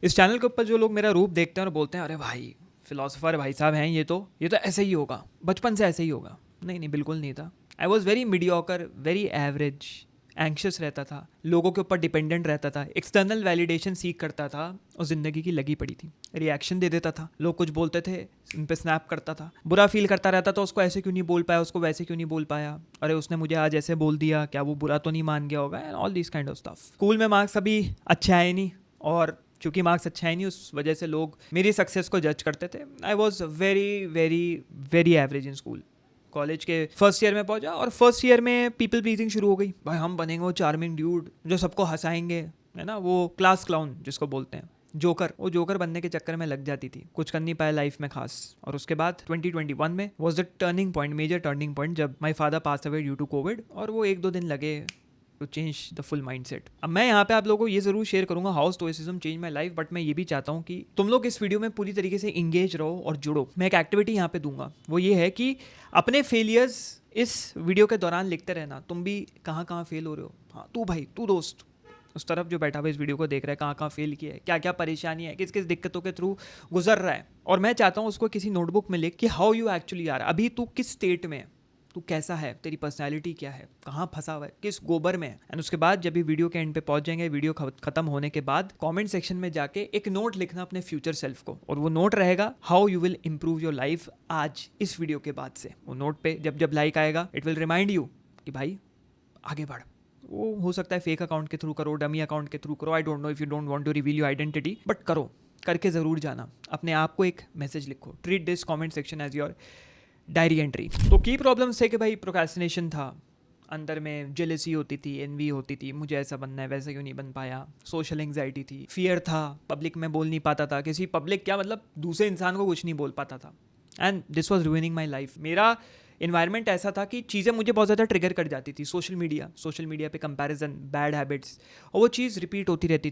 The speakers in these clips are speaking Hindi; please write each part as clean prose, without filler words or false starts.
इस चैनल के ऊपर जो लोग मेरा रूप देखते हैं और बोलते हैं अरे भाई फिलोसोफर भाई साहब हैं, ये तो ऐसे ही होगा, बचपन से ऐसे ही होगा। नहीं नहीं, बिल्कुल नहीं था। I was very mediocre, very average, anxious रहता था, लोगों के ऊपर डिपेंडेंट रहता था, एक्सटर्नल वैलिडेशन सीख करता था और ज़िंदगी की लगी पड़ी थी। रिएक्शन दे देता था, लोग कुछ बोलते थे उन पे स्नैप करता था, बुरा फील करता रहता था, उसको ऐसे क्यों नहीं बोल पाया, उसको वैसे क्यों नहीं बोल पाया, अरे उसने मुझे आज ऐसे बोल दिया, क्या वो बुरा तो नहीं मान गया होगा, and all this kind of stuff. School में मार्क्स अभी अच्छे आए नहीं, और चूंकि मार्क्स अच्छे आए नहीं उस वजह से लोग मेरी सक्सेस को जज करते थे। I was very very very average in school. College के फर्स्ट ईयर में पहुंचा और फर्स्ट ईयर में पीपल प्लीजिंग शुरू हो गई। भाई हम बनेंगे वो चार्मिंग ड्यूड जो सबको हंसाएंगे, है ना, वो क्लास क्लाउन जिसको बोलते हैं, जोकर। वो जोकर बनने के चक्कर में लग जाती थी, कुछ कर नहीं पाया लाइफ में खास। और उसके बाद 2021 में was the turning point, major turning point, जब my father pass away due to COVID, और वो 1-2 दिन लगे to change the full mindset. अब मैं यहाँ पे आप लोगों को ये जरूर शेयर करूंगा how stoicism change my life, but मैं ये भी चाहता हूँ कि तुम लोग इस वीडियो में पूरी तरीके से इंगेज रहो और जुड़ो। मैं एक एक्टिविटी यहाँ पे दूंगा, वो ये है कि अपने फेलियर्स इस वीडियो के दौरान लिखते रहना। तुम भी कहाँ कहाँ फेल हो रहे हो, हाँ तू भाई, तू दोस्त उस तरफ जो बैठा हुआ इस वीडियो को देख रहा है, कहाँ कहाँ फेल किया है, क्या क्या परेशानी है, किस किस दिक्कतों के थ्रू गुजर रहा है, और मैं चाहता हूँ उसको किसी नोटबुक में लिख कि हाउ यू एक्चुअली आर, अभी तू किस स्टेट में है, तू कैसा है, तेरी पर्सनैलिटी क्या है, कहाँ फंसा हुआ है, किस गोबर में है। एंड उसके बाद जब भी वीडियो के एंड पे पहुंच जाएंगे, वीडियो खत्म होने के बाद कमेंट सेक्शन में जाके एक नोट लिखना अपने फ्यूचर सेल्फ को, और वो नोट रहेगा how you will improve your life आज इस वीडियो के बाद से। वो नोट पे जब जब लाइक आएगा इट विल रिमाइंड यू कि भाई आगे बढ़। वो हो सकता है फेक अकाउंट के थ्रू करो, डमी अकाउंट के थ्रू करो, I don't know if you don't want to reveal your identity, but करो, करके ज़रूर जाना। अपने आप को एक मैसेज लिखो, treat this comment section as your diary entry. तो की प्रॉब्लम्स थे कि भाई प्रोक्रेस्टिनेशन था, अंदर में जेलसी होती थी, एनवी होती थी, मुझे ऐसा बनना है, वैसा क्यों नहीं बन पाया, सोशल एंग्जाइटी थी, फियर था, पब्लिक में बोल नहीं पाता था, किसी पब्लिक क्या मतलब दूसरे इंसान को कुछ नहीं बोल पाता था, and this was ruining my life. मेरा इन्वायरमेंट ऐसा था कि चीज़ें मुझे बहुत ज़्यादा ट्रिगर कर जाती थी, सोशल मीडिया पे कंपैरिजन, बैड हैबिट्स, और वो चीज़ रिपीट होती रहती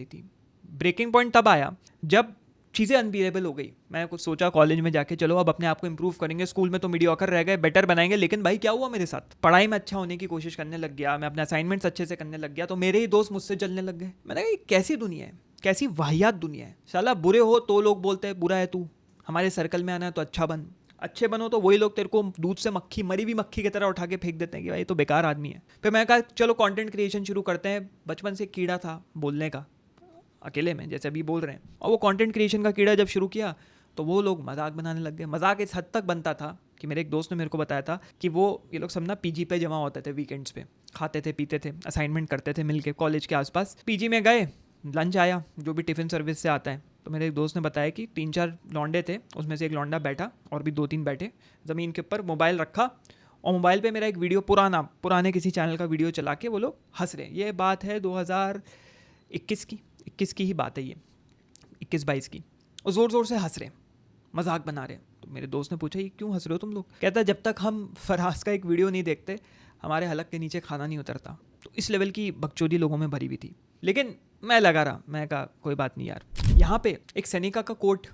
थी। ब्रेकिंग पॉइंट तब आया जब चीज़ें अनबियरेबल हो गई। मैं कुछ सोचा कॉलेज में जाके चलो अब अपने आप को इंप्रूव करेंगे, स्कूल में तो मीडियोकर रह गए, बेटर बनाएंगे, लेकिन भाई क्या हुआ मेरे साथ, पढ़ाई में अच्छा होने की कोशिश करने लग गया, मैं अपने असाइनमेंट्स अच्छे से करने लग गया, तो मेरे ही दोस्त मुझसे जलने लग गए। मैंने कहा ये कैसी दुनिया है, कैसी वाहियात दुनिया है, साला बुरे हो तो लोग बोलते हैं बुरा है तू, हमारे सर्कल में आना है तो अच्छा बन, अच्छे बनो तो वही लोग तेरे को दूध से मक्खी, मरी हुई मक्खी की तरह उठा के फेंक देते हैं कि भाई तो बेकार आदमी है। फिर मैं कहा चलो कंटेंट क्रिएशन शुरू करते हैं। बचपन से कीड़ा था बोलने का, अकेले में जैसे अभी बोल रहे हैं, और वो कंटेंट क्रिएशन का कीड़ा जब शुरू किया तो वो लोग मजाक बनाने लग गए। मजाक इस हद तक बनता था कि मेरे एक दोस्त ने मेरे को बताया था कि ये लोग सब ना पीजी पे जमा होते थे वीकेंड्स पे, खाते थे पीते थे, असाइनमेंट करते थे मिलके कॉलेज के आसपास। पीजी में गए, लंच आया जो भी टिफिन सर्विस से आता है, तो मेरे एक दोस्त ने बताया कि 3-4 लौंडे थे, उसमें से एक लौंडा बैठा और भी 2-3 बैठे, ज़मीन के ऊपर मोबाइल रखा, और मोबाइल पे मेरा एक वीडियो पुराने किसी चैनल का वीडियो चला के वो लोग हंस रहे हैं। ये बात है 2021 की ही बात है, ये 21-22 की, और ज़ोर ज़ोर से हंस रहे हैं, मजाक बना रहे हैं। तो मेरे दोस्त ने पूछा ये क्यों हंस रहे हो तुम लोग? कहता है जब तक हम फराज का एक वीडियो नहीं देखते हमारे हलक के नीचे खाना नहीं उतरता। तो इस लेवल की बकचोदी लोगों में भरी हुई थी, लेकिन मैं लगा रहा, मैं कहा कोई बात नहीं यार। यहाँ पे एक सेनिका का कोट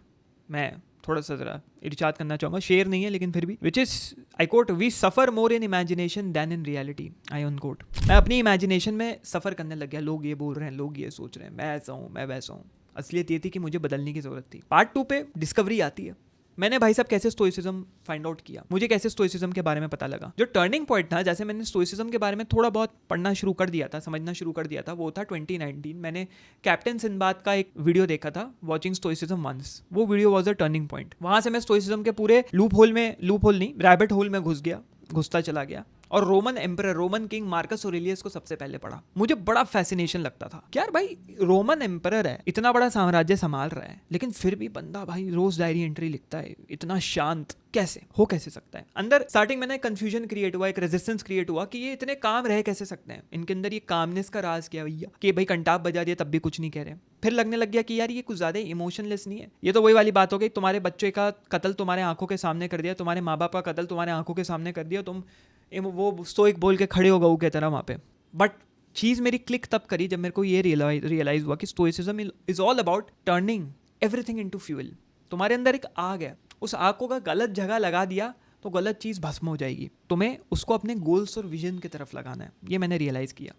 मैं थोड़ा सा ज़रा इरशाद करना चाहूँगा, शेर नहीं है लेकिन फिर भी, which is I quote, we suffer more in imagination than in reality, I unquote. मैं अपनी इमेजिनेशन में सफ़र करने लग गया, लोग ये बोल रहे हैं, लोग ये सोच रहे हैं, मैं ऐसा हूँ, मैं वैसा हूँ। असलियत ये थी कि मुझे बदलने की ज़रूरत थी। पार्ट 2 पे डिस्कवरी आती है। मैंने भाई साहब कैसे स्टोइसिज्म फाइंड आउट किया, मुझे कैसे स्टोइसिज्म के बारे में पता लगा। जो टर्निंग पॉइंट था, जैसे मैंने स्टोइसिज्म के बारे में थोड़ा बहुत पढ़ना शुरू कर दिया था, समझना शुरू कर दिया था, वो था 2019। मैंने कैप्टन सिंदबाद का एक वीडियो देखा था, वॉचिंग स्टोइसिज्म वंस। वो video was a turning point. वहां से मैं स्टोइसिज्म के पूरे लूप होल नहीं, रैबिट होल में घुसता चला गया, और रोमन किंग मार्कस ऑरेलियस को सबसे पहले पढ़ा। मुझे बड़ा फैसिनेशन लगता था कि यार भाई रोमन एम्परर है, इतना बड़ा साम्राज्य संभाल रहा है, लेकिन फिर भी बंदा भाई रोज डायरी एंट्री लिखता है, इतना शांत कैसे सकता है। अंदर स्टार्टिंग में ना कंफ्यूजन क्रिएट हुआ, एक रेजिस्टेंस क्रिएट हुआ कि ये इतने काम रह कैसे सकते हैं, इनके अंदर ये कामनेस का राज क्या भैया, कि भाई कंटाप बजा दिया तब भी कुछ नहीं कह रहे। फिर लगने लग गया कि यार ये कुछ ज्यादा इमोशनलेस नहीं है। ये तो वही वाली बात हो गई, तुम्हारे बच्चे का कत्ल तुम्हारे आंखों के सामने कर दिया, तुम्हारे माँ बाप का कत्ल तुम्हारे आंखों के सामने कर दिया, तुम वो स्टोइक बोल के खड़े हो गऊ की तरह वहाँ पे। बट चीज़ मेरी क्लिक तब करी जब मेरे को ये रियलाइज हुआ कि stoicism is all about turning everything into fuel. तुम्हारे अंदर एक आग है, उस आग को अगर गलत जगह लगा दिया तो गलत चीज़ भस्म हो जाएगी, तुम्हें उसको अपने गोल्स और विजन की तरफ लगाना है। ये मैंने रियलाइज़ किया।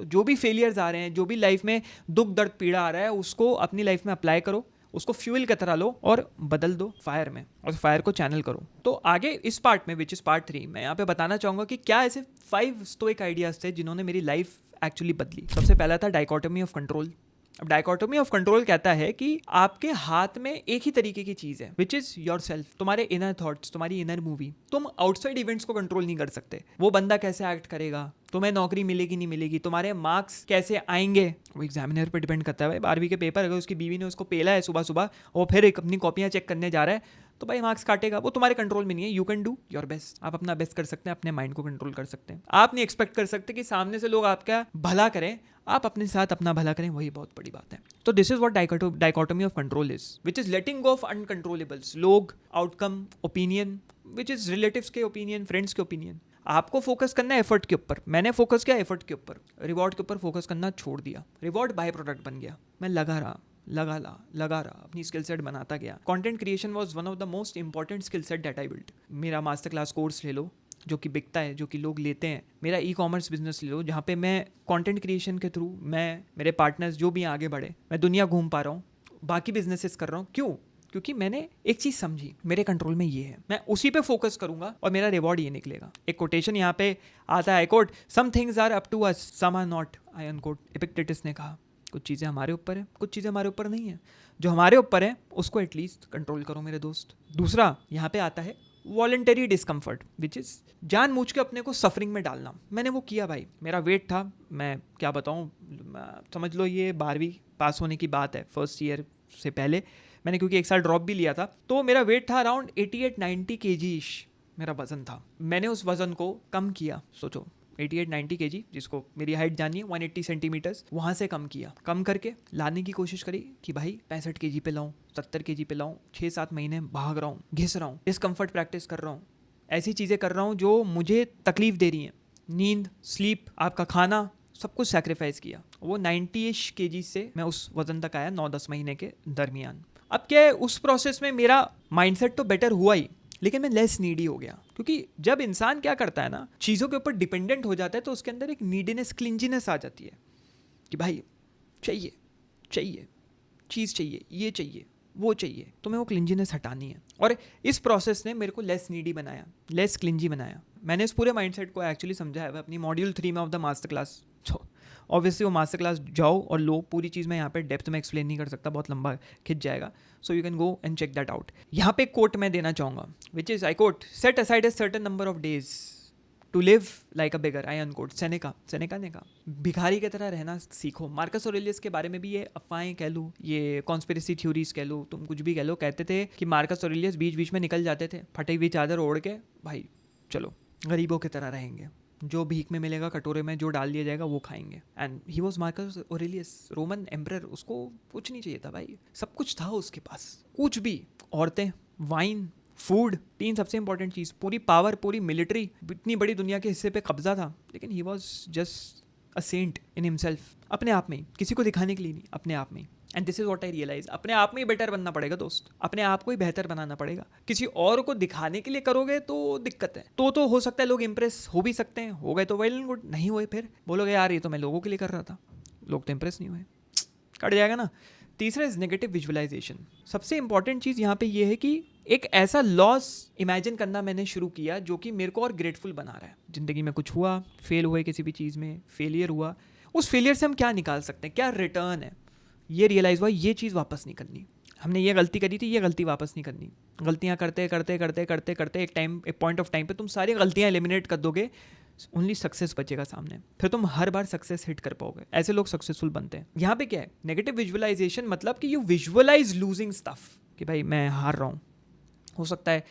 तो जो भी फेलियर्स आ रहे हैं, जो भी लाइफ में दुख दर्द पीड़ा आ रहा है, उसको अपनी लाइफ में अप्लाई करो, उसको फ्यूल की तरह लो और बदल दो फायर में, और फायर को चैनल करो। तो आगे इस पार्ट में, विच इज़ पार्ट 3, मैं यहाँ पे बताना चाहूँगा कि क्या ऐसे 5 स्टोइक आइडियाज थे जिन्होंने मेरी लाइफ एक्चुअली बदली। सबसे पहला था डाइकोटोमी ऑफ कंट्रोल। अब डाइकोटोमी ऑफ कंट्रोल कहता है कि आपके हाथ में एक ही तरीके की चीज है, विच इज योर सेल्फ, तुम्हारे इनर थॉट्स, तुम्हारी इनर मूवी। तुम आउटसाइड इवेंट्स को कंट्रोल नहीं कर सकते। वो बंदा कैसे एक्ट करेगा, तुम्हें नौकरी मिलेगी नहीं मिलेगी, तुम्हारे मार्क्स कैसे आएंगे, वो एग्जामिनर पर डिपेंड करता है। भाई 12वीं के पेपर, अगर उसकी बीवी ने उसको पेला है सुबह सुबह और फिर एक अपनी कॉपियां चेक करने जा रहा है, तो भाई मार्क्स काटेगा। वो तुम्हारे कंट्रोल में नहीं है। You can do your best. आप अपना बेस्ट कर सकते हैं, अपने माइंड को कंट्रोल कर सकते हैं। आप नहीं एक्सपेक्ट कर सकते कि सामने से लोग आपका भला करें, आप अपने साथ अपना भला करें, वही बहुत बड़ी बात है। तो this is what dichotomy of control is, which is letting go of uncontrollables, लोग, outcome, opinion, which is relatives के ओपिनियन, फ्रेंड्स के ओपिनियन। आपको फोकस करना है एफर्ट के ऊपर। मैंने फोकस किया एफर्ट के ऊपर, रिवॉर्ड के ऊपर फोकस करना छोड़ दिया। रिवॉर्ड बाय प्रोडक्ट बन गया। मैं लगा रहा, अपनी स्किल सेट बनाता गया। Content creation was one of the most important skill set that I built. मेरा मास्टर क्लास कोर्स ले लो जो कि बिकता है, जो कि लोग लेते हैं। मेरा ई कॉमर्स बिजनेस ले लो जहाँ पे मैं कंटेंट क्रिएशन के थ्रू, मैं, मेरे पार्टनर्स जो भी आगे बढ़े, मैं दुनिया घूम पा रहा हूँ, बाकी बिजनेसेस कर रहा हूँ। क्यों? क्योंकि मैंने एक चीज समझी, मेरे कंट्रोल में ये है, मैं उसी पे फोकस करूंगा और मेरा रिवॉर्ड ये निकलेगा। एक कोटेशन यहाँ पे आता है, I quote, some things are up to us, some are not, I unquote. Epictetus ने कहा, कुछ चीज़ें हमारे ऊपर है, कुछ चीज़ें हमारे ऊपर नहीं है। जो हमारे ऊपर है उसको एटलीस्ट कंट्रोल करो मेरे दोस्त। दूसरा यहाँ पे आता है वॉलंटरी डिस्कम्फर्ट, विच इज़ जानबूझ के अपने को सफरिंग में डालना। मैंने वो किया भाई। मेरा वेट था, मैं क्या बताऊँ, समझ लो ये 12वीं पास होने की बात है, फर्स्ट ईयर से पहले मैंने, क्योंकि एक साल ड्रॉप भी लिया था, तो मेरा वेट था अराउंड 88-90 kg मेरा वजन था। मैंने उस वजन को कम किया, सोचो 88-90 kg, जिसको मेरी हाइट जानी है 180 सेंटीमीटर्स, वहाँ से कम किया। कम करके लाने की कोशिश करी कि भाई 65 kg पे लाऊं, 70 kg पे लाऊं। 6-7 महीने भाग रहा हूँ, घिस रहा हूँ, डिस्कम्फर्ट प्रैक्टिस कर रहा हूँ, ऐसी चीज़ें कर रहा हूँ जो मुझे तकलीफ दे रही हैं। नींद, स्लीप, आपका खाना, सब कुछ सैक्रिफाइस किया। वो 90-ish kg से मैं उस वजन तक आया 9-10 महीने के दरमियान। अब क्या है, उस प्रोसेस में मेरा माइंडसेट तो बेटर हुआ ही, लेकिन मैं लेस नीडी हो गया। क्योंकि जब इंसान क्या करता है ना, चीज़ों के ऊपर डिपेंडेंट हो जाता है, तो उसके अंदर एक नीडीनेस, क्लिंजीनेस आ जाती है कि भाई चाहिए चीज़ चाहिए, ये चाहिए, वो चाहिए। तो मैं वो क्लिंजीनेस हटानी है। और इस प्रोसेस ने मेरे को लेस नीडी बनाया, लेस क्लिंजी बनाया। मैंने इस पूरे माइंडसेट को एक्चुअली समझा है अपनी मॉड्यूल 3 में of the master class. Obviously वो मास्टर क्लास जाओ और लो, पूरी चीज़ मैं यहाँ पे डेप्थ में एक्सप्लेन नहीं कर सकता, बहुत लंबा खिंच जाएगा। So you can go and check that out. यहाँ पे एक कोट मैं देना चाहूँगा, which is, I quote, set aside a certain number of days to live like a beggar, I unquote. Seneca ने कहा, भिखारी की तरह रहना सीखो। मार्कस ऑरेलियस के बारे में भी ये अफवाहें कह लूँ, ये कॉन्स्पिरेसी थ्योरीज कह लो, तुम कुछ भी कह लो, कहते थे कि मार्कस ऑरेलियस बीच बीच में निकल जाते थे फटी हुई चादर ओढ़ के, भाई चलो गरीबों की तरह रहेंगे, जो भीख में मिलेगा कटोरे में जो डाल दिया जाएगा वो खाएंगे। And he was Marcus Aurelius, Roman emperor. उसको कुछ नहीं चाहिए था भाई, सब कुछ था उसके पास, कुछ भी। औरतें, वाइन, फूड, 3 सबसे इंपॉर्टेंट चीज़, पूरी पावर, पूरी मिलिट्री, इतनी बड़ी दुनिया के हिस्से पे कब्जा था। लेकिन he was just a saint in himself, अपने आप में ही, किसी को दिखाने के लिए नहीं, अपने आप में ही। And this is what I realise, अपने आप में ही बेटर बनना पड़ेगा दोस्त, अपने आप को ही बेहतर बनाना पड़ेगा। किसी और को दिखाने के लिए करोगे तो दिक्कत है। तो हो सकता है लोग इंप्रेस हो भी सकते हैं, हो गए तो वेल एंड गुड, नहीं हुए फिर बोलोगे यार ये तो मैं लोगों के लिए कर रहा था, लोग तो इंप्रेस नहीं हुए, कट जाएगा ना। तीसरा इज नेगेटिव विजुअलाइजेशन। सबसे इंपॉर्टेंट चीज़ यहाँ पे ये है कि एक ऐसा लॉस इमेजिन करना मैंने शुरू किया जो कि मेरे को और ग्रेटफुल बना रहा है। जिंदगी में कुछ हुआ, फेल हुए किसी भी चीज़ में, फेलियर हुआ, उस फेलियर से हम क्या निकाल सकते हैं, क्या रिटर्न है, ये रियलाइज़ हुआ, ये चीज़ वापस नहीं करनी। हमने ये गलती करी थी, ये गलती वापस नहीं करनी। गलतियाँ करते करते करते करते करते एक पॉइंट ऑफ टाइम पे तुम सारी गलतियाँ एलिमिनेट कर दोगे, ओनली सक्सेस बचेगा सामने, फिर तुम हर बार सक्सेस हिट कर पाओगे। ऐसे लोग सक्सेसफुल बनते हैं। यहाँ पे क्या है, नेगेटिव विजुअलाइजेशन, मतलब कि यू विजुअलाइज लूजिंग स्टफ, कि भाई मैं हार रहा हूँ। हो सकता है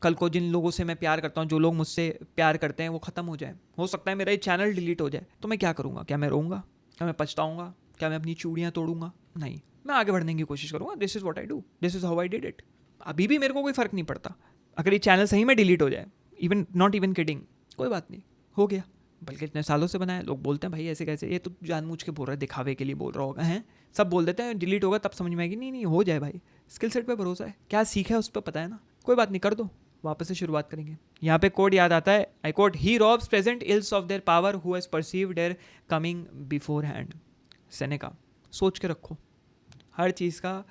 कल को जिन लोगों से मैं प्यार करता हूँ, जो लोग मुझसे प्यार करते हैं, वो ख़त्म हो जाए। हो सकता है मेरा ये चैनल डिलीट हो जाए, तो मैं क्या करूँगा? क्या मैं रोऊंगा? क्या मैं पछताऊँगा? क्या मैं अपनी चूड़ियाँ तोड़ूंगा? नहीं, मैं आगे बढ़ने की कोशिश करूँगा। This is what I do, this is how I did it. अभी भी मेरे को कोई फ़र्क नहीं पड़ता अगर ये चैनल सही में डिलीट हो जाए, इवन नॉट इवन किडिंग, कोई बात नहीं, हो गया। बल्कि इतने सालों से बनाया, लोग बोलते हैं भाई ऐसे कैसे, ये तो जानबूझ के बोल रहा है, दिखावे के लिए बोल रहा होगा, हैं सब बोल देते हैं, डिलीट होगा तब समझ में आएगी। नहीं हो जाए भाई, स्किल सेट पे भरोसा है, क्या सीखा है उस पर पता है ना, कोई बात नहीं, कर दो, वापस से शुरुआत करेंगे। यहाँ पे कोड याद आता है, I quote, he robs present ills of their power who has perceived their coming beforehand. Seneca. सोच के रखो, हर चीज़ का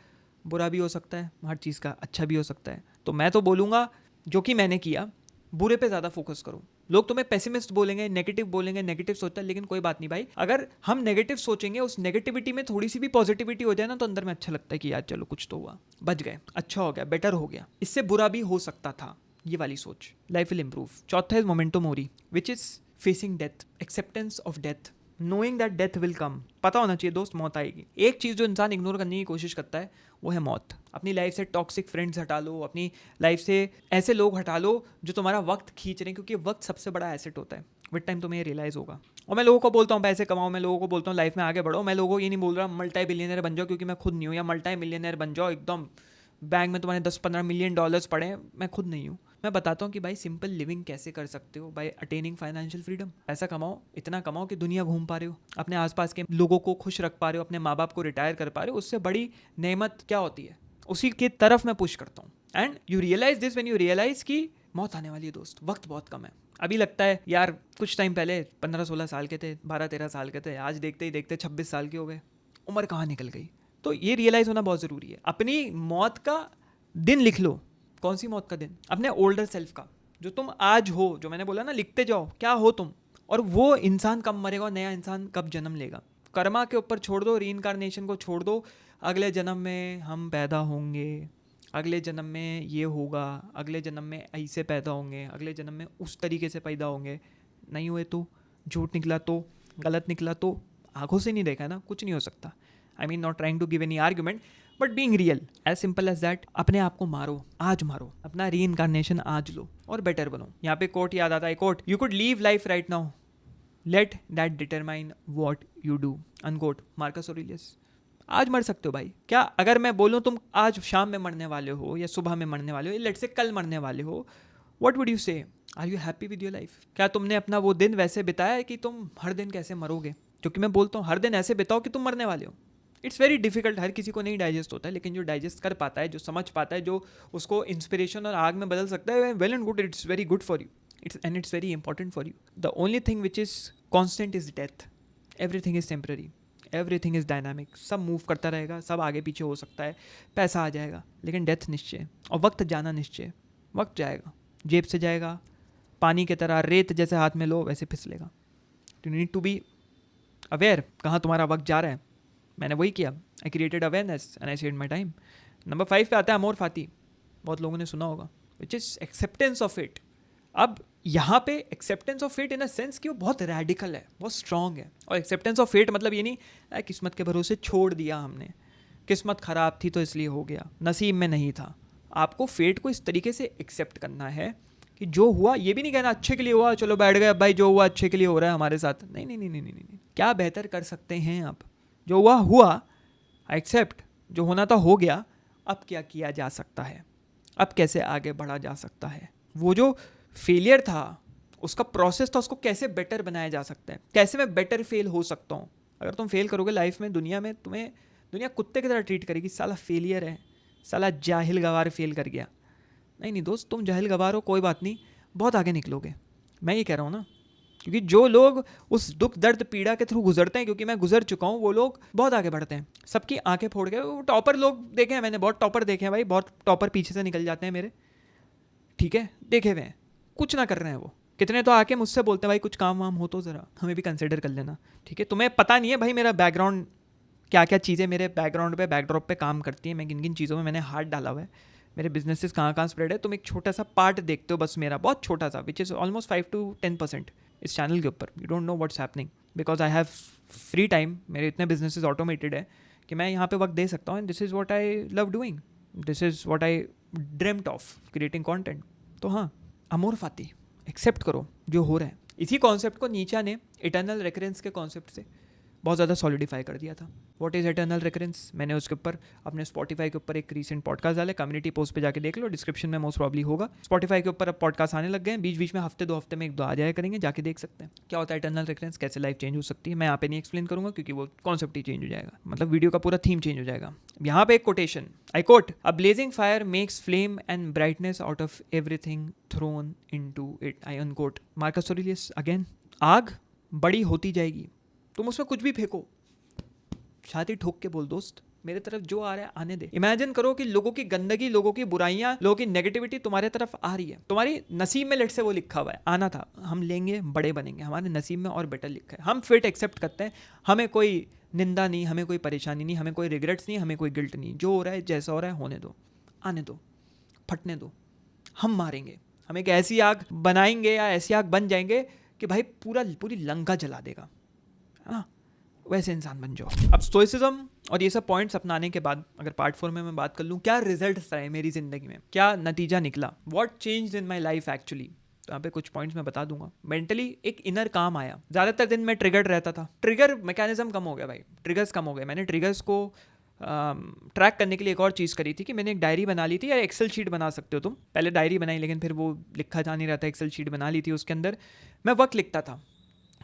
बुरा भी हो सकता है, हर चीज़ का अच्छा भी हो सकता है। तो मैं तो बोलूँगा, जो कि मैंने किया, बुरे पे ज़्यादा फोकस करो। लोग तुम्हें पेसिमिस्ट बोलेंगे, नेगेटिव बोलेंगे, नेगेटिव सोचता है, लेकिन कोई बात नहीं भाई, अगर हम नेगेटिव सोचेंगे, उस नेगेटिविटी में थोड़ी सी भी पॉजिटिविटी हो जाए ना, तो अंदर में अच्छा लगता है कि यार चलो कुछ तो हुआ, बच गए, अच्छा हो गया, बेटर हो गया, इससे बुरा भी हो सकता था। ये वाली सोच, लाइफ विल इम्प्रूव। चौथा है memento Mori, which is facing death, acceptance of death, knowing that death will come. पता होना चाहिए दोस्त, मौत आएगी। एक चीज़ जो इंसान इग्नोर करने की कोशिश करता है वो है मौत। अपनी लाइफ से टॉक्सिक फ्रेंड्स हटा लो, अपनी लाइफ से ऐसे लोग हटा लो जो तुम्हारा वक्त खींच रहे हैं, क्योंकि वक्त सबसे बड़ा एसेट होता है। विद टाइम तुम्हें रियलाइज होगा। और मैं लोगों को बोलता हूँ पैसे कमाओ, मैं लोगों को बोलता हूँ लाइफ में आगे बढ़ो, मैं लोगों को ये नहीं बोल रहा मल्टी बिलियनर बन जाओ, क्योंकि मैं खुद नहीं हूँ, या मल्टी मिलियनर बन जाओ, एकदम बैंक में तुम्हारे 10-15 मिलियन डॉलर्स पड़े हैं, मैं खुद नहीं हूँ। मैं बताता हूँ कि भाई सिंपल लिविंग कैसे कर सकते हो, बाय अटेनिंग फाइनेंशियल फ्रीडम। पैसा कमाओ, इतना कमाओ कि दुनिया घूम पा रहे हो, अपने आसपास के लोगों को खुश रख पा रहे हो, अपने माँ बाप को रिटायर कर पा रहे हो। उससे बड़ी नेमत क्या होती है? उसी की तरफ मैं पुश करता हूँ। And you realise this when you realise कि मौत आने वाली है दोस्त, वक्त बहुत कम है। अभी लगता है यार कुछ टाइम पहले 15-16 साल के थे, 12-13 साल के थे, आज देखते ही देखते 26 साल के हो गए। उम्र कहाँ निकल गई? तो ये रियलाइज होना बहुत ज़रूरी है। अपनी मौत का दिन लिख लो। कौन सी मौत का दिन? अपने ओल्डर सेल्फ का, जो तुम आज हो, जो मैंने बोला ना, लिखते जाओ क्या हो तुम, और वो इंसान कब मरेगा, नया इंसान कब जन्म लेगा। कर्मा के ऊपर छोड़ दो, रीइंकारनेशन को छोड़ दो। अगले जन्म में हम पैदा होंगे, अगले जन्म में ये होगा, अगले जन्म में ऐसे पैदा होंगे, अगले जन्म में उस तरीके से पैदा होंगे। नहीं हुए तो, झूठ निकला तो, गलत निकला तो, आंखों से नहीं देखा है ना, कुछ नहीं हो सकता। I mean not trying to give any argument, but being real, as simple as that. अपने आप को मारो, आज मारो, अपना रीइंकारनेशन आज लो और बेटर बनो। यहाँ पे कोट याद आता है, quote, you could leave life right now, let that determine what you do, unquote, Marcus Aurelius. आज मर सकते हो भाई। क्या अगर मैं बोलूँ तुम आज शाम में मरने वाले हो, या सुबह में मरने वाले हो, या लेट से कल मरने वाले हो, what would you say? Are you happy with your life? क्या तुमने अपना वो दिन वैसे बिताया है कि तुम हर दिन कैसे मरोगे? क्योंकि मैं बोलता हूँ हर दिन ऐसे बिताओ कि तुम मरने वाले हो। इट्स वेरी डिफिकल्ट, हर किसी को नहीं डाइजेस्ट होता है, लेकिन जो डाइजेस्ट कर पाता है, जो समझ पाता है, जो उसको इंस्पिरेशन और आग में बदल सकता है, well and good, it's very good for you, it's very important for you. The only thing which is constant is death. Everything is temporary, everything is dynamic, सब मूव करता रहेगा, सब आगे पीछे हो सकता है, पैसा आ जाएगा, लेकिन डेथ निश्चय, और वक्त जाना निश्चय। वक्त जाएगा, जेब से जाएगा, पानी की तरह, रेत जैसे हाथ में लो वैसे फिसलेगा। You need to be aware कहाँ तुम्हारा वक्त जा रहा है। मैंने वही किया, I created awareness and I saved my time. Number 5 पे आता है अमोर फाती, बहुत लोगों ने सुना होगा, which is acceptance of it. अब यहाँ पे acceptance of fate in a sense कि वो बहुत रेडिकल है, बहुत स्ट्रॉन्ग है। और एक्सेप्टेंस ऑफ फेट मतलब ये नहीं किस्मत के भरोसे छोड़ दिया हमने, किस्मत ख़राब थी तो इसलिए हो गया, नसीब में नहीं था। आपको फेट को इस तरीके से एक्सेप्ट करना है कि जो हुआ, ये भी नहीं कहना अच्छे के लिए हुआ, चलो बैठ गए अब भाई, जो हुआ अच्छे के लिए हो रहा है हमारे साथ। नहीं नहीं नहीं नहीं नहीं नहीं, क्या बेहतर कर सकते हैं आप? जो हुआ हुआ, एक्सेप्ट, जो होना था हो गया, अब क्या किया जा सकता है, अब कैसे आगे बढ़ा जा सकता है। वो जो फेलियर था, उसका प्रोसेस था, उसको कैसे बेटर बनाया जा सकता है, कैसे मैं बेटर फेल हो सकता हूँ। अगर तुम फेल करोगे लाइफ में, दुनिया में तुम्हें दुनिया कुत्ते की तरह ट्रीट करेगी, साला फेलियर है, साला जाहिल गवार फेल कर गया। नहीं नहीं दोस्त, तुम जाहिल गवार हो, कोई बात नहीं, बहुत आगे निकलोगे। मैं ये कह रहा हूँ ना, क्योंकि जो लोग उस दुख दर्द पीड़ा के थ्रू गुजरते हैं, क्योंकि मैं गुजर चुका हूँ, वो लोग बहुत आगे बढ़ते हैं। सबकी आंखें फोड़ गए। वो टॉपर लोग देखे हैं मैंने, बहुत टॉपर देखे हैं भाई, बहुत टॉपर पीछे से निकल जाते हैं मेरे, ठीक है, देखे हुए हैं, कुछ ना कर रहे हैं वो। कितने तो आके मुझसे बोलते हैं भाई कुछ काम वाम हो तो ज़रा हमें भी कंसिडर कर लेना, ठीक है। तुम्हें पता नहीं है भाई मेरा बैकग्राउंड, क्या क्या चीज़ें मेरे बैकग्राउंड पे, बैकड्रॉप पे काम करती हैं, मैं किन किन चीज़ों में मैंने हाथ डाला हुआ है, मेरे बिजनेसेस कहाँ कहाँ स्प्रेड है। तुम एक छोटा सा पार्ट देखते हो बस मेरा, बहुत छोटा सा, विच इज़ ऑलमोस्ट 5 to 10% इस चैनल के ऊपर। You don't know what's happening, because I have free time, मेरे इतने बिजनेसेस ऑटोमेटेड है कि मैं यहाँ पे वक्त दे सकता हूँ। And this is what I love doing, this is what I dreamed of, creating content. तो हाँ, अमोर फाती, एक्सेप्ट करो जो हो रहा है। इसी कॉन्सेप्ट को नीचा ने इटर्नल रेकरेंस के कॉन्सेप्ट से बहुत ज़्यादा सॉलिडिफाई कर दिया था। व्हाट इज़ एटर्नल रिकरेंस, मैंने उसके ऊपर अपने स्पॉटिफाई के ऊपर एक रीसेंट पॉडकास्ट डाला, कम्युनिटी पोस्ट पे जाके देख लो, डिस्क्रिप्शन में मोस्ट प्रॉब्ली होगा। स्पॉटिफाई के ऊपर अब पॉडकास्ट आने लग गए हैं, बीच बीच में हफ्ते 2 हफ्ते में 1-2 आ जाया करेंगे, जाके देख सकते हैं क्या होता है एटर्नल रिकरेंस, कैसे लाइफ चेंज हो सकती है। मैं यहाँ पे नहीं एक्सप्लेन करूंगा क्योंकि वो कॉन्सेप्ट ही चेंज हो जाएगा, मतलब वीडियो का पूरा थीम चेंज हो जाएगा। यहाँ पे एक quotation, I quote, a blazing fire makes flame and brightness out of everything throne into it, I unquote. Marcus Aurelius again. आग बड़ी होती जाएगी, तुम उसमें कुछ भी फेंको, छाती ठोक के बोल दोस्त मेरे तरफ जो आ रहा है आने दे। इमेजिन करो कि लोगों की गंदगी, लोगों की बुराइयां, लोगों की नेगेटिविटी तुम्हारे तरफ आ रही है, तुम्हारी नसीब में लेट से वो लिखा हुआ है, आना था, हम लेंगे, बड़े बनेंगे, हमारे नसीब में और बेटर लिखा है, हम फिट एक्सेप्ट करते हैं, हमें कोई निंदा नहीं, हमें कोई परेशानी नहीं, हमें कोई रिग्रेट्स नहीं, हमें कोई गिल्ट नहीं, जो हो रहा है जैसा हो रहा है होने दो, आने दो, फटने दो, हम मारेंगे, हम एक ऐसी आग बनाएंगे या ऐसी आग बन जाएंगे कि भाई पूरी लंका जला देगा, है ना, वैसे इंसान बन जाओ। अब स्टोइसिज्म और ये सब पॉइंट्स अपनाने के बाद अगर पार्ट 4 में मैं बात कर लूँ, क्या रिजल्ट्स रहे मेरी ज़िंदगी में, क्या नतीजा निकला, what changed in my life actually, तो यहाँ पे कुछ पॉइंट्स मैं बता दूंगा। मेंटली एक इनर काम आया, ज़्यादातर दिन मैं ट्रिगर्ड रहता था, ट्रिगर मैकेनिज्म कम हो गया भाई, ट्रिगर्स कम हो गए। मैंने ट्रिगर्स को ट्रैक करने के लिए एक और चीज़ करी थी कि मैंने एक डायरी बना ली थी, या एक्सेल शीट बना सकते हो तुम, पहले डायरी बनाई लेकिन फिर वो लिखा जा नहीं रहा था, एक्सेल शीट बना ली थी, उसके अंदर मैं वक्त लिखता था।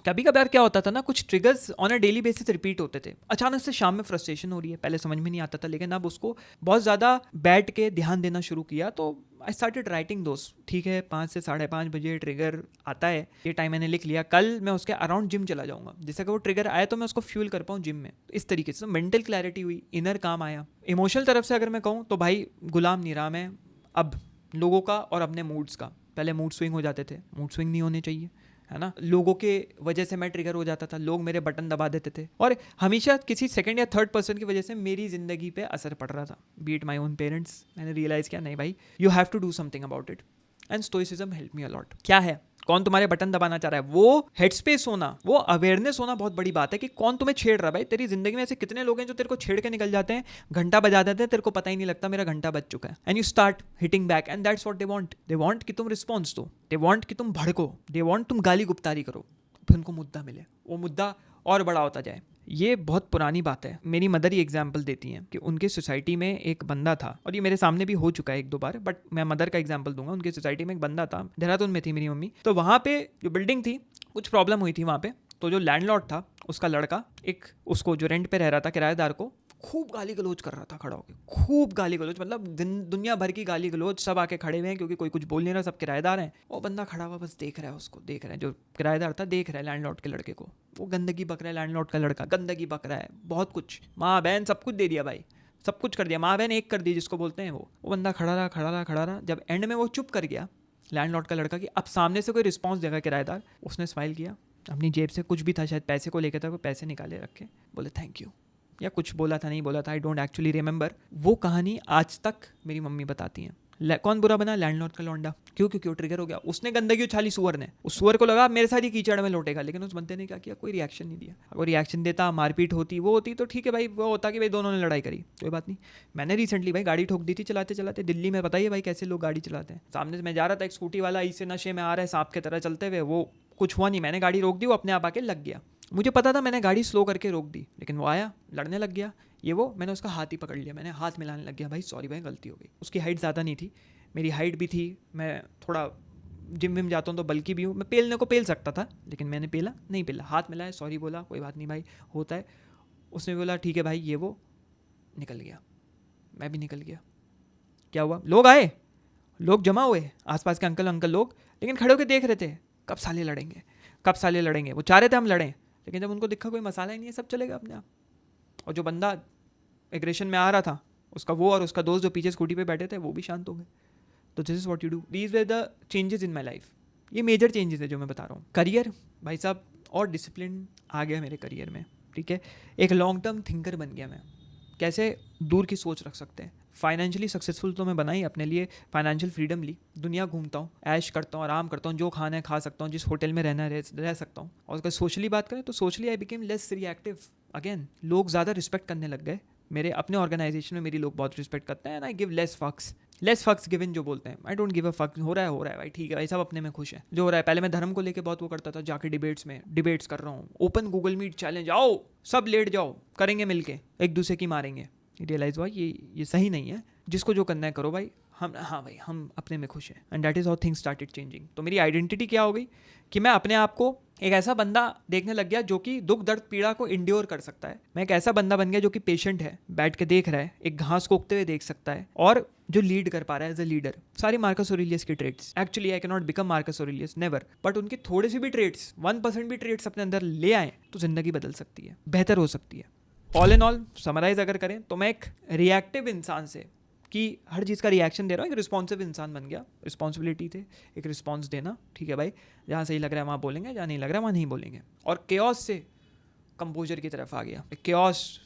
कभी कभार क्या होता था ना, कुछ triggers on a daily basis repeat होते थे, अचानक से शाम में फ्रस्ट्रेशन हो रही है, पहले समझ में नहीं आता था, लेकिन अब उसको बहुत ज़्यादा बैठ के ध्यान देना शुरू किया, तो आई स्टार्टेड राइटिंग दोस, ठीक है 5 से 5:30 बजे ट्रिगर आता है, ये टाइम मैंने लिख लिया, कल मैं उसके अराउंड जिम चला जाऊंगा, जिससे कि वो ट्रिगर आया तो मैं उसको फ्यूल कर पाऊँ जिम में। इस तरीके से मेंटल क्लैरिटी हुई, इनर काम आया। इमोशनल तरफ से अगर मैं कहूँ तो भाई गुलाम नहीं रहा मैं अब लोगों का और अपने मूड्स का। पहले मूड स्विंग हो जाते थे, मूड स्विंग नहीं होने चाहिए, है ना, लोगों के वजह से मैं ट्रिगर हो जाता था, लोग मेरे बटन दबा देते थे, और हमेशा किसी सेकंड या थर्ड पर्सन की वजह से मेरी जिंदगी पे असर पड़ रहा था, बीट माय ओन पेरेंट्स। मैंने रियलाइज किया नहीं भाई, you have to do something about it, and stoicism help me a lot. क्या है, कौन तुम्हारे बटन दबाना चाह रहा है, वो हेडस्पेस होना, वो अवेयरनेस होना बहुत बड़ी बात है कि कौन तुम्हें छेड़ रहा है। भाई तेरी जिंदगी में ऐसे कितने लोग हैं जो तेरे को छेड़ के निकल जाते हैं, घंटा बजा देते हैं, तेरे को पता ही नहीं लगता मेरा घंटा बज चुका है, and you start hitting back, and that's what they want कि तुम रिस्पॉन्स दो, दे वांट कि तुम भड़को, दे वांट तुम गाली गुप्तारी करो, फिर उनको मुद्दा मिले, वो मुद्दा और बड़ा होता जाए। ये बहुत पुरानी बात है, मेरी मदर ही एग्जाम्पल देती हैं कि उनके सोसाइटी में एक बंदा था, और ये मेरे सामने भी हो चुका है 1-2 बार, बट मैं मदर का एग्जाम्पल दूंगा। उनकी सोसाइटी में एक बंदा था, देहरादून में थी मेरी मम्मी, तो वहाँ पे जो बिल्डिंग थी कुछ प्रॉब्लम हुई थी वहाँ पे, तो जो लैंडलॉर्ड था उसका लड़का एक उसको जो रेंट पे रह रहा था किराएदार को खूब गाली गलोच कर रहा था खड़ा होकर, खूब गाली गलोच, मतलब दुनिया भर की गाली गलोच, सब आके खड़े हुए हैं क्योंकि कोई कुछ बोल नहीं रहा, सब किराएदार हैं। वो बंदा खड़ा हुआ बस देख रहा है, उसको देख रहा है, जो किराएदार था देख रहा है लैंडलॉर्ड के लड़के को, वो गंदगी बक रहा है, लैंडलॉर्ड का लड़का गंदगी बक रहा है, बहुत कुछ, माँ बहन सब कुछ दे दिया भाई, सब कुछ कर दिया, माँ बहन एक कर दी जिसको बोलते हैं। वो बंदा खड़ा रहा, जब एंड में वो चुप कर गया लैंडलॉर्ड का लड़का कि अब सामने से कोई रिस्पॉन्स देगा किराएदार, उसने स्माइल किया, अपनी जेब से कुछ भी था, शायद पैसे को लेकर था, कोई पैसे निकाले रखे, बोले थैंक यू, या कुछ बोला था, नहीं बोला था, आई डोंट एक्चुअली रिमेंबर। वो कहानी आज तक मेरी मम्मी बताती हैं। कौन बुरा बना, लैंडलॉर्ड का लौंडा, क्यों ट्रिगर हो गया, उसने गंदगी उछाली सुअर ने, उस सुअर को लगा मेरे साथ ही कीचड़ में लौटेगा, लेकिन उस बंदे ने क्या किया, कोई रिएक्शन नहीं दिया। अगर रिएक्शन देता, मारपीट होती, वो होती तो ठीक है भाई, वो होता कि भाई दोनों ने लड़ाई करी, कोई बात नहीं। मैंने रिसेंटली भाई गाड़ी ठोक दी थी चलाते चलाते दिल्ली में, बताइए भाई कैसे लोग गाड़ी चलाते हैं। सामने से मैं जा रहा था, एक स्कूटी वाला इससे नशे में आ रहा है सांप की तरह चलते हुए, वो कुछ हुआ नहीं, मैंने गाड़ी रोक दी, वो अपने आप आके लग गया, मुझे पता था, मैंने गाड़ी स्लो करके रोक दी, लेकिन वो आया लड़ने लग गया, ये वो, मैंने उसका हाथ ही पकड़ लिया, मैंने हाथ मिलाने लग गया, भाई सॉरी भाई गलती हो गई। उसकी हाइट ज़्यादा नहीं थी, मेरी हाइट भी थी, मैं थोड़ा जिम विम जाता हूँ तो बल्कि भी हूँ, मैं पेलने को पेल सकता था, लेकिन मैंने पेला नहीं, पेला, हाथ मिलाया, सॉरी बोला, कोई बात नहीं भाई होता है। उसने बोला ठीक है भाई, ये वो, निकल गया, मैं भी निकल गया। क्या हुआ, लोग आए, लोग जमा हुए, आसपास के अंकल लोग, लेकिन खड़े होकर देख रहे थे कब साले लड़ेंगे, वो चाह रहे थे हम लड़ें, लेकिन जब उनको दिखा कोई मसाला ही नहीं है, सब चलेगा अपने आप। और जो बंदा एग्रेशन में आ रहा था, उसका वो और उसका दोस्त जो पीछे स्कूटी पे बैठे थे, वो भी शांत हो गए। तो this is what you do, these were the changes in my life. ये मेजर चेंजेस है जो मैं बता रहा हूँ। करियर भाई साहब और डिसिप्लिन आ गया मेरे करियर में, ठीक है, एक लॉन्ग टर्म थिंकर बन गया मैं, कैसे दूर की सोच रख सकते हैं। फाइनेंशियली सक्सेसफुल तो मैं बना ही, अपने लिए फाइनेंशियल फ्रीडम ली, दुनिया घूमता हूँ, ऐश करता हूँ, आराम करता हूँ, जो खाना है खा सकता हूँ, जिस होटल में रहना है रह सकता हूँ। और अगर सोशली बात करें तो socially I became less reactive again, लोग ज़्यादा रिस्पेक्ट करने लग गए, मेरे अपने ऑर्गेनाइजेशन में मेरी लोग बहुत रिस्पेक्ट करते हैं, एंड आई गिव लेस फक्स। लेस फक्स गिवन जो बोलते हैं, I don't give a fuck, हो रहा है भाई, ठीक है भाई, सब अपने में खुश है जो हो रहा है। पहले मैं धर्म को लेके बहुत वो करता था, जाके डिबेट्स कर रहा हूँ, ओपन गूगल मीट चैलेंज, आओ सब लेट जाओ, करेंगे मिलके, एक दूसरे की मारेंगे। रियलाइज हुआ ये सही नहीं है, जिसको जो करना है करो भाई, हम अपने में खुश हैं। And that is how things started changing. तो मेरी आइडेंटिटी क्या हो गई कि मैं अपने आप को एक ऐसा बंदा देखने लग गया जो कि दुख दर्द पीड़ा को इंड्योर कर सकता है। मैं एक ऐसा बंदा बन गया जो कि पेशेंट है, बैठ के देख रहा है, एक घास को उगते हुए देख सकता है, और जो लीड कर पा रहा है एज अ लीडर। सारी मार्कस ऑरेलियस की traits, actually I can not become Marcus Aurelius, never, but उनके थोड़े से भी ट्रेड्स, 1% भी ट्रेड्स अपने अंदर ले आए तो जिंदगी बदल सकती है, बेहतर हो सकती है। ऑल इन ऑल समराइज अगर करें तो मैं एक रिएक्टिव इंसान से, कि हर चीज़ का रिएक्शन दे रहा हूँ, एक रिस्पॉन्सिव इंसान बन गया। रिस्पॉन्सिबिलिटी थे एक रिस्पॉन्स देना, ठीक है भाई, जहाँ सही लग रहा है वहाँ बोलेंगे, जहाँ नहीं लग रहा है वहाँ नहीं बोलेंगे। और केओस से कंपोजर की तरफ आ गया। केओस,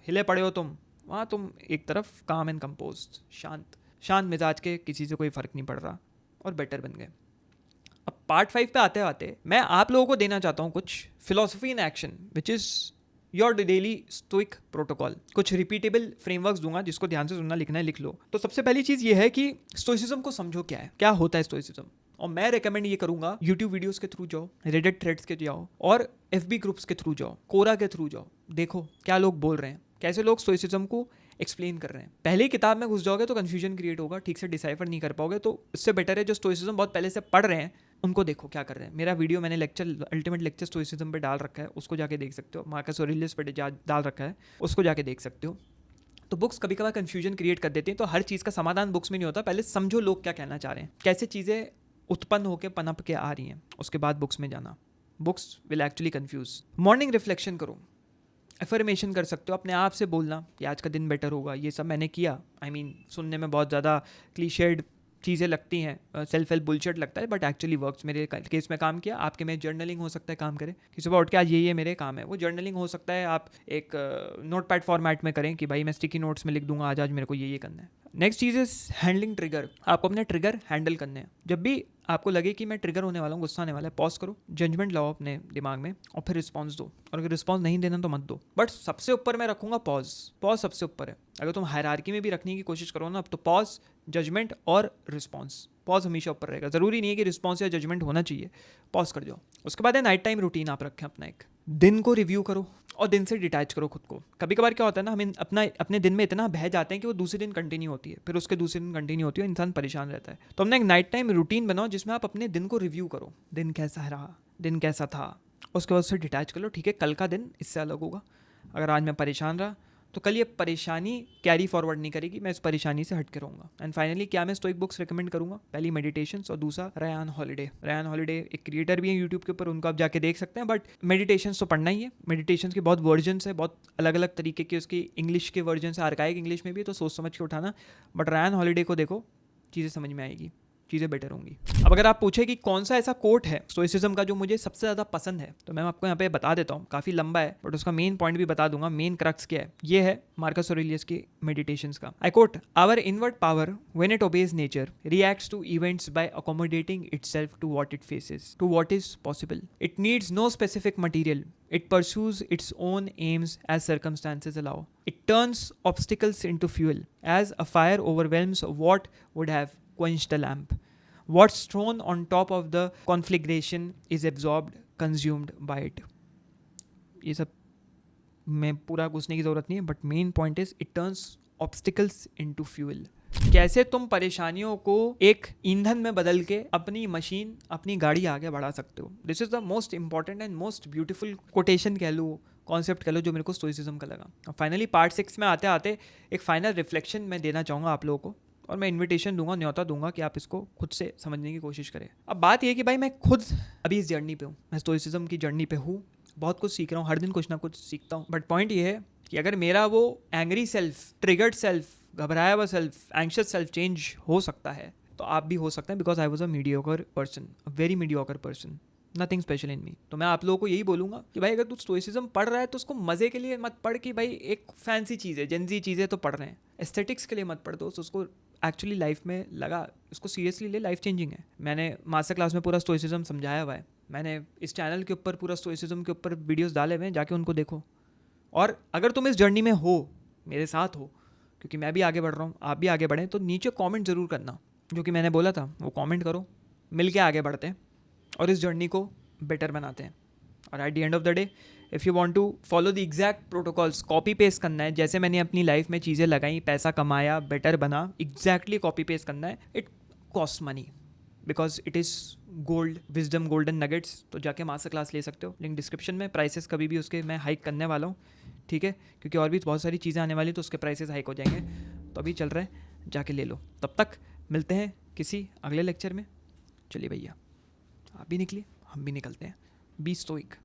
हिले पड़े हो तुम, वहाँ तुम एक तरफ काम एंड कंपोज, शांत मिजाज के, किसी से कोई फ़र्क नहीं पड़ रहा, और बेटर बन गए। अब पार्ट 5 पे आते आते मैं आप लोगों को देना चाहता हूँ कुछ philosophy in action, which is your daily stoic protocol. कुछ रिपीटेबल फ्रेमवर्क्स दूंगा, जिसको ध्यान से सुनना, लिखना है, लिख लो। तो सबसे पहली चीज़ ये है कि स्टोइसिज्म को समझो, क्या है, क्या होता है स्टोइसिज्म। और मैं रेकमेंड ये करूंगा, यूट्यूब वीडियोस के थ्रू जाओ, रेडिट थ्रेड्स के जाओ, और FB ग्रुप्स के थ्रू जाओ, कोरा के थ्रू जाओ, देखो क्या लोग बोल रहे हैं, कैसे लोग स्टोइसिज्म को एक्सप्लेन कर रहे हैं। पहले ही किताब में घुस जाओगे तो कन्फ्यूजन क्रिएट होगा, ठीक से डिसाइफर नहीं कर पाओगे। तो इससे बेटर है जो स्टोइसिज्म बहुत पहले से पढ़ रहे हैं उनको देखो क्या कर रहे हैं। मेरा वीडियो मैंने अल्टीमेट लेक्चर स्टोइसिज्म पे डाल रखा है, उसको जाके देख सकते हो। मार्कस ऑरेलियस पे डाल रखा है, उसको जाके देख सकते हो। तो बुक्स कभी कभार कन्फ्यूजन क्रिएट कर देती हैं, तो हर चीज़ का समाधान बुक्स में नहीं होता। पहले समझो लोग क्या कहना चाह रहे हैं, कैसे चीज़ें उत्पन्न होकर पनप के आ रही हैं, उसके बाद बुक्स में जाना। Books will actually confuse. Morning reflection करो, एफर्मेशन कर सकते हो, अपने आप से बोलना कि आज का दिन बेटर होगा। ये सब मैंने किया, सुनने में बहुत ज़्यादा क्लीशेड चीज़ें लगती हैं, सेल्फ हेल्प बुलशिट लगता है, बट एक्चुअली वर्क्स। मेरे केस में काम किया, आपके में जर्नलिंग हो सकता है काम करे, कि सुबह उठ के आज ये मेरे काम है, वो जर्नलिंग हो सकता है। आप एक नोट पैड फॉर्मेट में करें कि भाई मैं स्टिकी नोट्स में लिख दूंगा आज मेरे को ये करना है। Next cheese is handling trigger. आपको अपने ट्रिगर हैंडल करने हैं। जब भी आपको लगे कि मैं ट्रिगर होने वाला हूँ, गुस्सा आने वाला है, पॉज करो, जजमेंट लाओ अपने दिमाग में, और फिर रिस्पॉन्स दो। और अगर रिस्पॉन्स नहीं देना तो मत दो, बट सबसे ऊपर मैं रखूंगा पॉज सबसे ऊपर है। अगर तुम हायरार्की में भी रखने की कोशिश करो ना, तो पॉज, जजमेंट और रिस्पॉन्स, पॉज हमेशा ऊपर रहेगा। ज़रूरी नहीं है कि रिस्पॉन्स या जजमेंट होना चाहिए, पॉज कर जाओ। उसके बाद है नाइट टाइम रूटीन आप रखें अपना एक। दिन को रिव्यू करो और दिन से डिटैच करो खुद को। कभी कभार क्या होता है ना, हम अपने दिन में इतना बह जाते हैं कि वो दूसरे दिन कंटिन्यू होती है, फिर उसके दूसरे दिन कंटिन्यू होती है, इंसान परेशान रहता है। तो हमने एक नाइट टाइम रूटीन बनाओ जिसमें आप अपने दिन को रिव्यू करो, दिन कैसा रहा, दिन कैसा था, उसके बाद उससे डिटैच कर लो। ठीक है, कल का दिन इससे अलग होगा। अगर आज मैं परेशान रहा तो कल ये परेशानी कैरी फॉरवर्ड नहीं करेगी, मैं इस परेशानी से हट के रहूँगा। एंड फाइनली क्या मैं स्टोइक बुक्स रिकमेंड करूँगा, पहली मेडिटेशंस और दूसरा रयान हॉलिडे एक क्रिएटर भी है यूट्यूब के ऊपर, उनको आप जाके देख सकते हैं। बट मेडिटेशंस तो पढ़ना ही है। मेडिटेशंस के बहुत वर्जन्स है, बहुत अलग अलग तरीके के उसकी इंग्लिश के वर्जन्स है, आर्काइक इंग्लिश में भी, तो सोच समझ के उठाना। बट रयान हॉलिडे को देखो, चीज़ें समझ में आएगी, चीज़ें बेटर होंगी। अब अगर आप पूछे कि कौन सा ऐसा कोट है स्टोइसिज्म का जो मुझे सबसे ज़्यादा पसंद है, तो मैं आपको यहाँ पे बता देता हूँ। काफ़ी लंबा है बट उसका मेन पॉइंट भी बता दूंगा, मेन क्रक्स क्या है। ये है मार्कस ऑरेलियस की मेडिटेशंस का। I quote, our inward power when it obeys nature reacts to events by accommodating itself to what it faces, to what is possible. It needs no specific material, it pursues its own aims as circumstances allow. It turns obstacles into fuel, as a fire overwhelms what would have quenched a lamp. What's thrown on top of the conflagration is absorbed, consumed by it. ये सब में पूरा घुसने की ज़रूरत नहीं है, but main point is it turns obstacles into fuel. कैसे तुम परेशानियों को एक ईंधन में बदल के अपनी मशीन, अपनी गाड़ी आगे बढ़ा सकते हो। This is the most important and most beautiful quotation कह लो, कॉन्सेप्ट कह लो, जो मेरे को स्टोइसिज्म का लगा। फाइनली पार्ट 6 में आते आते एक फाइनल रिफ्लेक्शन मैं देना चाहूँगा आप लोगों को, और मैं इन्विटेशन दूंगा, न्योता दूंगा कि आप इसको खुद से समझने की कोशिश करें। अब बात यह है कि भाई मैं खुद अभी इस जर्नी पे हूँ, मैं स्टोइसिज्म की जर्नी पे हूँ, बहुत कुछ सीख रहा हूँ, हर दिन कुछ ना कुछ सीखता हूँ। बट पॉइंट ये है कि अगर मेरा वो एंग्री सेल्फ, ट्रिगर्ड सेल्फ, घबराया हुआ सेल्फ, एंग्शियस सेल्फ चेंज हो सकता है, तो आप भी हो सकते हैं। Because I was a mediocre person, a very mediocre person, nothing special in me. तो मैं आप लोगों को यही बोलूँगा कि भाई अगर तू स्टोइसिज्म पढ़ रहा है तो उसको मज़े के लिए मत पढ़ कि भाई एक फैंसी चीज़ है, जेंजी चीज़ें तो पढ़ रहे हैं, एस्थेटिक्स के लिए मत पढ़ दो उसको। एक्चुअली लाइफ में लगा, उसको सीरियसली ले, लाइफ चेंजिंग है। मैंने मास्टर क्लास में पूरा स्टोइसिज्म समझाया हुआ है, मैंने इस चैनल के ऊपर पूरा स्टोइसिज्म के ऊपर वीडियोस डाले हुए हैं, जाके उनको देखो। और अगर तुम इस जर्नी में हो, मेरे साथ हो, क्योंकि मैं भी आगे बढ़ रहा हूँ, आप भी आगे बढ़ें, तो नीचे कमेंट ज़रूर करना, जो कि मैंने बोला था वो कमेंट करो, मिल के आगे बढ़ते हैं और इस जर्नी को बेटर बनाते हैं। और at the end of the day, if you want to follow the exact protocols, copy paste करना है, जैसे मैंने अपनी लाइफ में चीज़ें लगाई, पैसा कमाया, बेटर बना, एग्जैक्टली कॉपी पेस्ट करना है, it cost money because it is gold, wisdom, golden nuggets. तो जाके मास्टर क्लास ले सकते हो, लिंक डिस्क्रिप्शन में। प्राइसेस कभी भी उसके मैं हाइक करने वाला हूँ, ठीक है, क्योंकि और भी बहुत सारी चीज़ें आने वाली, तो उसके प्राइसेस हाइक हो जाएंगे। तो अभी चल रहा है, जाके ले लो। तब तक मिलते हैं किसी अगले लेक्चर में। चलिए भैया, आप भी निकलिए, हम भी निकलते हैं। Be stoic.